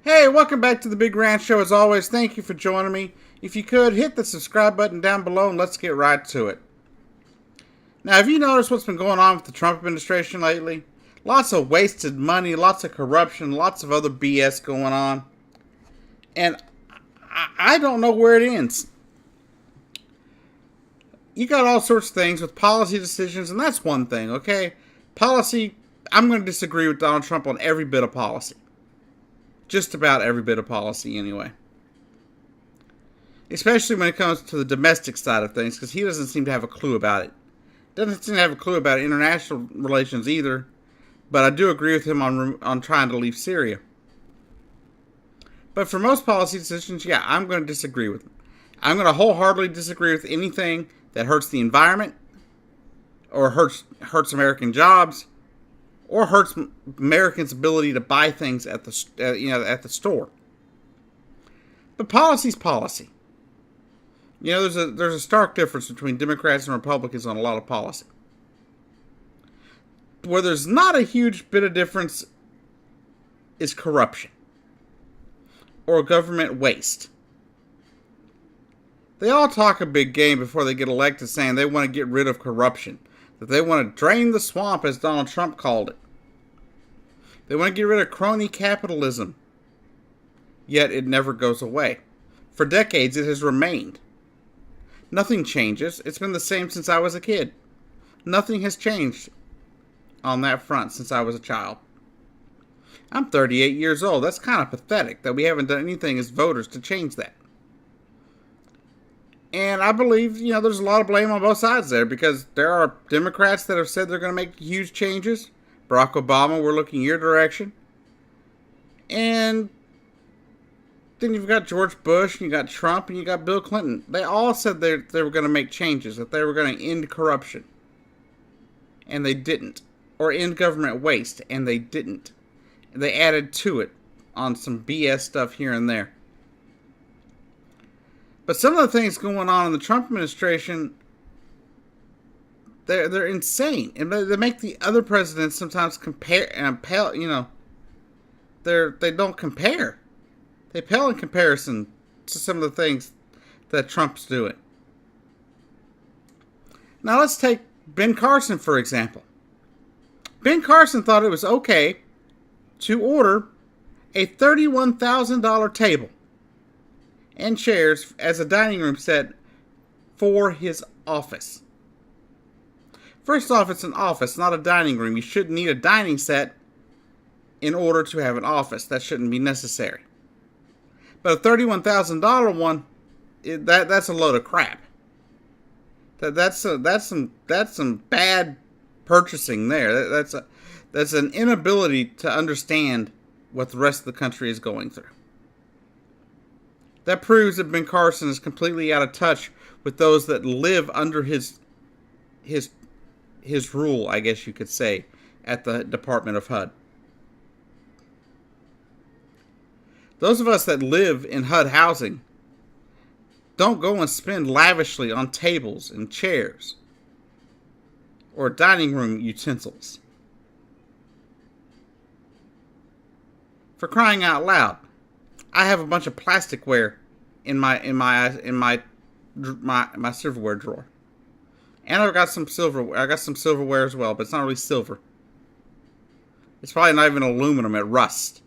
Hey, welcome back to the Big Ranch Show. As always, thank you for joining me. If you could, hit the subscribe button down below and let's get right to it. Now, have you noticed what's been going on with the Trump administration lately? Lots of wasted money, lots of corruption, lots of other BS going on. And I don't know where it ends. You got all sorts of things with policy decisions, and that's one thing, okay? Policy, I'm going to disagree with Donald Trump on every bit of policy. Just about every bit of policy, anyway. Especially when it comes to the domestic side of things, because he doesn't seem to have a clue about it. Doesn't seem to have a clue about international relations either, but I do agree with him on trying to leave Syria. But for most policy decisions, yeah, I'm going to disagree with him. I'm going to wholeheartedly disagree with anything that hurts the environment, or hurts American jobs, or hurts Americans' ability to buy things at the at the store. But policy's policy. You know, there's a stark difference between Democrats and Republicans on a lot of policy. Where there's not a huge bit of difference is corruption or government waste. They all talk a big game before they get elected, saying they want to get rid of corruption, that they want to drain the swamp, as Donald Trump called it. They want to get rid of crony capitalism. Yet it never goes away. For decades it has remained. Nothing changes. It's been the same since I was a kid. Nothing has changed on that front since I was a child. I'm 38 years old. That's kind of pathetic that we haven't done anything as voters to change that. And I believe, there's a lot of blame on both sides there, because there are Democrats that have said they're going to make huge changes. Barack Obama, we're looking your direction. And then you've got George Bush, and you got Trump, and you got Bill Clinton. They all said they were going to make changes, that they were going to end corruption. And they didn't. Or end government waste, and they didn't. They added to it on some BS stuff here and there. But some of the things going on in the Trump administration, they're insane, and they make the other presidents sometimes compare and pale. They don't compare. They pale in comparison to some of the things that Trump's doing. Now let's take Ben Carson for example. Ben Carson thought it was okay to order a $31,000 table and chairs as a dining room set for his office. First off, it's an office, not a dining room. You shouldn't need a dining set in order to have an office. That shouldn't be necessary. But a $31,000 one, that's a load of crap. That's some bad purchasing there. That's an inability to understand what the rest of the country is going through. That proves that Ben Carson is completely out of touch with those that live under his rule, I guess you could say, at the Department of HUD. Those of us that live in HUD housing don't go and spend lavishly on tables and chairs or dining room utensils. For crying out loud, I have a bunch of plasticware in my silverware drawer, and I've got some silver. I got some silverware as well, but it's not really silver. It's probably not even aluminum. It rusts.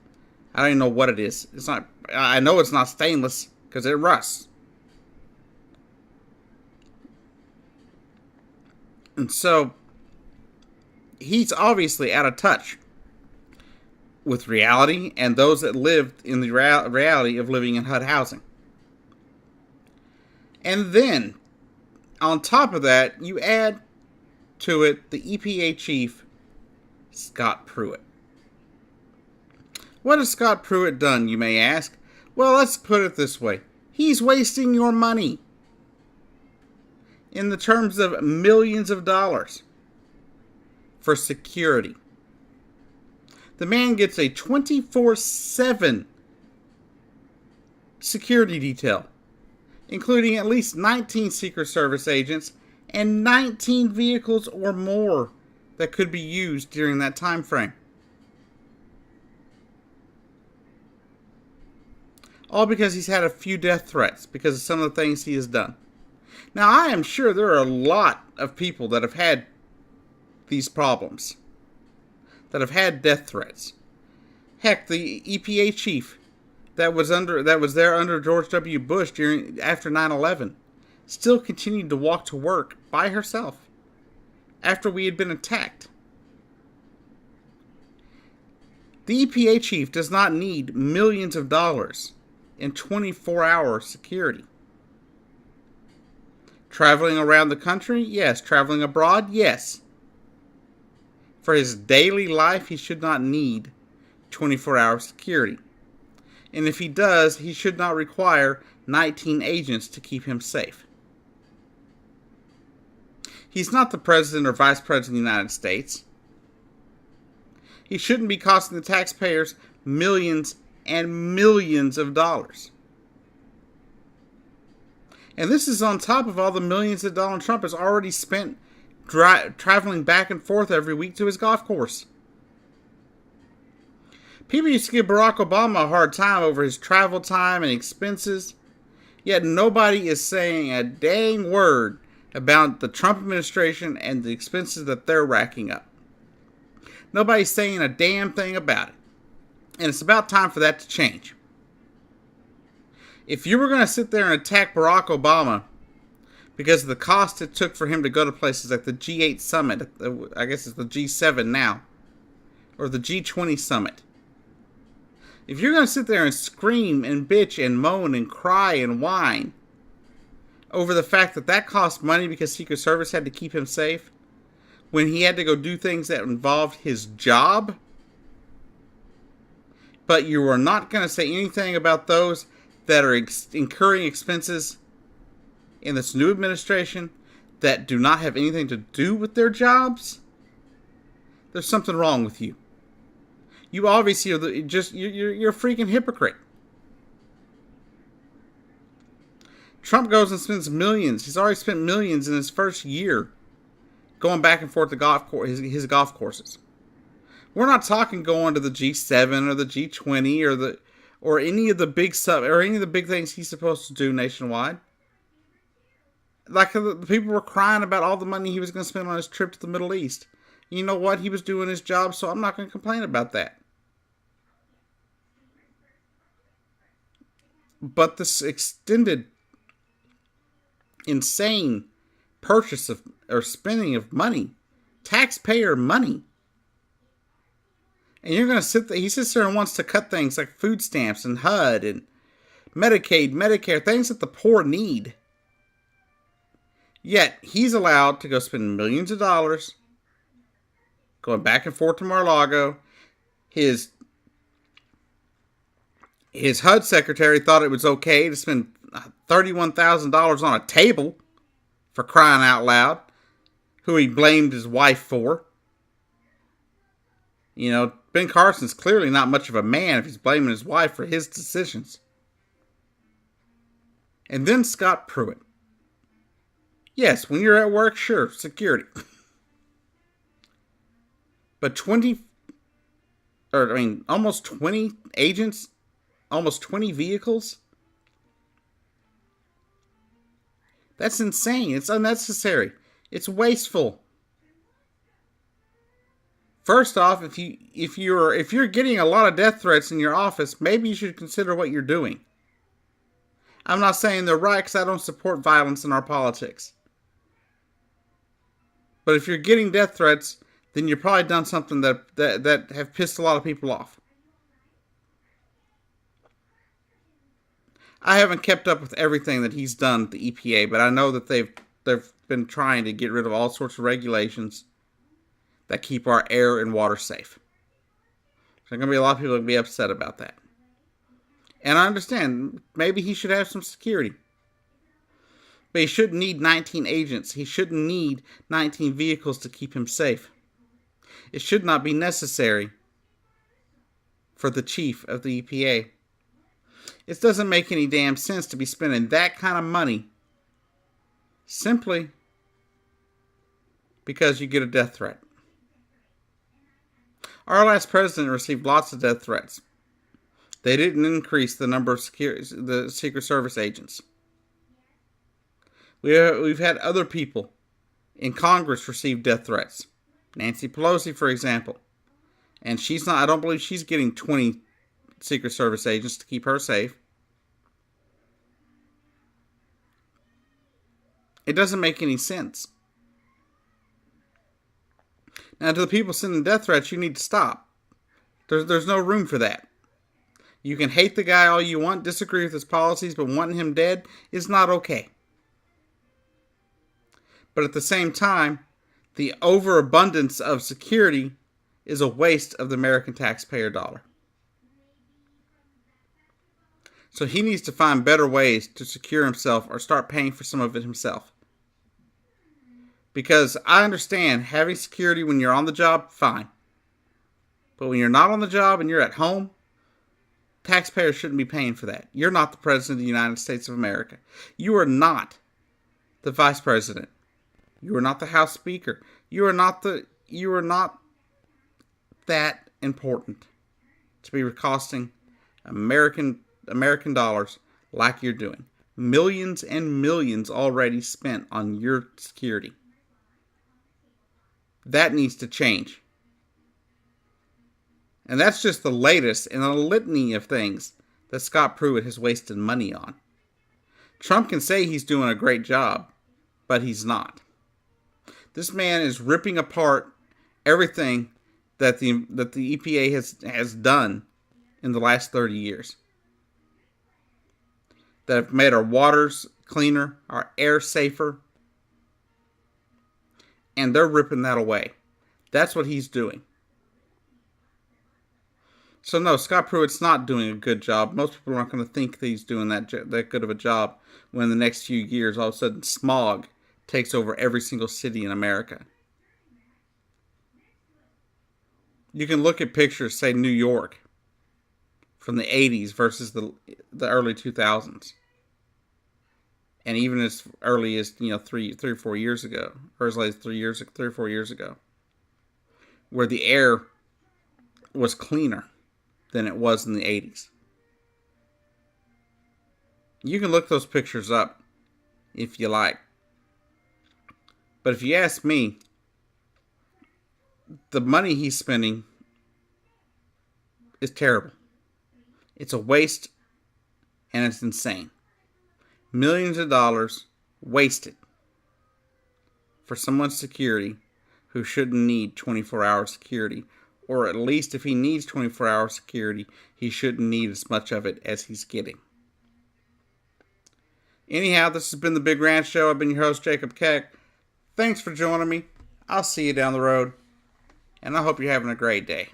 I don't even know what it is. It's not. I know it's not stainless because it rusts. And so he's obviously out of touch with reality and those that lived in the reality of living in HUD housing. And then, on top of that, you add to it the EPA chief, Scott Pruitt. What has Scott Pruitt done, you may ask? Well, let's put it this way. He's wasting your money in the terms of millions of dollars for security. The man gets a 24/7 security detail, including at least 19 Secret Service agents and 19 vehicles or more that could be used during that time frame. All because he's had a few death threats because of some of the things he has done. Now, I am sure there are a lot of people that have had these problems, that have had death threats. Heck, the EPA chief that was there under George W. Bush after 9/11 still continued to walk to work by herself after we had been attacked. The EPA chief does not need millions of dollars in 24-hour security. Traveling around the country? Yes. Traveling abroad? Yes. For his daily life, he should not need 24-hour security. And if he does, he should not require 19 agents to keep him safe. He's not the president or vice president of the United States. He shouldn't be costing the taxpayers millions and millions of dollars. And this is on top of all the millions that Donald Trump has already spent traveling back and forth every week to his golf course. People used to give Barack Obama a hard time over his travel time and expenses, yet nobody is saying a dang word about the Trump administration and the expenses that they're racking up. Nobody's saying a damn thing about it. And it's about time for that to change. If you were going to sit there and attack Barack Obama because of the cost it took for him to go to places like the G8 summit, I guess it's the G7 now, or the G20 summit. If you're going to sit there and scream and bitch and moan and cry and whine over the fact that that cost money because Secret Service had to keep him safe, when he had to go do things that involved his job, but you are not going to say anything about those that are incurring expenses in this new administration that do not have anything to do with their jobs, there's something wrong with you. You obviously are you're a freaking hypocrite. Trump goes and spends millions. He's already spent millions in his first year going back and forth to his golf courses. We're not talking going to the G7 or the G20 or any of the big things he's supposed to do nationwide. Like the people were crying about all the money he was going to spend on his trip to the Middle East. You know what? He was doing his job, so I'm not going to complain about that. But this extended, insane purchase of or spending of money, taxpayer money, and you're going to sit there. He sits there and wants to cut things like food stamps and HUD and Medicaid, Medicare, things that the poor need. Yet he's allowed to go spend millions of dollars going back and forth to Mar-a-Lago. His HUD secretary thought it was okay to spend $31,000 on a table, for crying out loud, who he blamed his wife for. You know, Ben Carson's clearly not much of a man if he's blaming his wife for his decisions. And then Scott Pruitt. Yes, when you're at work, sure, security. But almost 20 agents, almost 20 vehicles? That's insane. It's unnecessary. It's wasteful. First off, if you're getting a lot of death threats in your office, maybe you should consider what you're doing. I'm not saying they're right because I don't support violence in our politics. But if you're getting death threats, then you've probably done something that have pissed a lot of people off. I haven't kept up with everything that he's done at the EPA, but I know that they've been trying to get rid of all sorts of regulations that keep our air and water safe. There's going to be a lot of people that will be upset about that. And I understand, maybe he should have some security. But he shouldn't need 19 agents. He shouldn't need 19 vehicles to keep him safe. It should not be necessary for the chief of the EPA. It doesn't make any damn sense to be spending that kind of money simply because you get a death threat. Our last president received lots of death threats. They didn't increase the number of the Secret Service agents. We've had other people in Congress receive death threats. Nancy Pelosi, for example. And she's not, I don't believe she's getting 20 Secret Service agents to keep her safe. It doesn't make any sense. Now, to the people sending death threats, you need to stop. There's no room for that. You can hate the guy all you want, disagree with his policies, but wanting him dead is not okay. But at the same time, the overabundance of security is a waste of the American taxpayer dollar. So he needs to find better ways to secure himself or start paying for some of it himself. Because I understand having security when you're on the job, fine. But when you're not on the job and you're at home, taxpayers shouldn't be paying for that. You're not the President of the United States of America. You are not the Vice President. You are not the House Speaker. You are not that important to be costing American dollars like you're doing. Millions and millions already spent on your security. That needs to change. And that's just the latest in a litany of things that Scott Pruitt has wasted money on. Trump can say he's doing a great job, but he's not. This man is ripping apart everything that the EPA has done in the last 30 years. That have made our waters cleaner, our air safer. And they're ripping that away. That's what he's doing. So no, Scott Pruitt's not doing a good job. Most people aren't going to think that he's doing that good of a job when in the next few years, all of a sudden, smog takes over every single city in America. You can look at pictures, say New York, from the 80s versus the early 2000s. And even as early as 3 or 4 years ago, or as late as 3 or 4 years ago, where the air was cleaner than it was in the 80s. You can look those pictures up if you like. But if you ask me, the money he's spending is terrible. It's a waste, and it's insane. Millions of dollars wasted for someone's security who shouldn't need 24-hour security. Or at least if he needs 24-hour security, he shouldn't need as much of it as he's getting. Anyhow, this has been the Big Ranch Show. I've been your host, Jacob Keck. Thanks for joining me. I'll see you down the road. And I hope you're having a great day.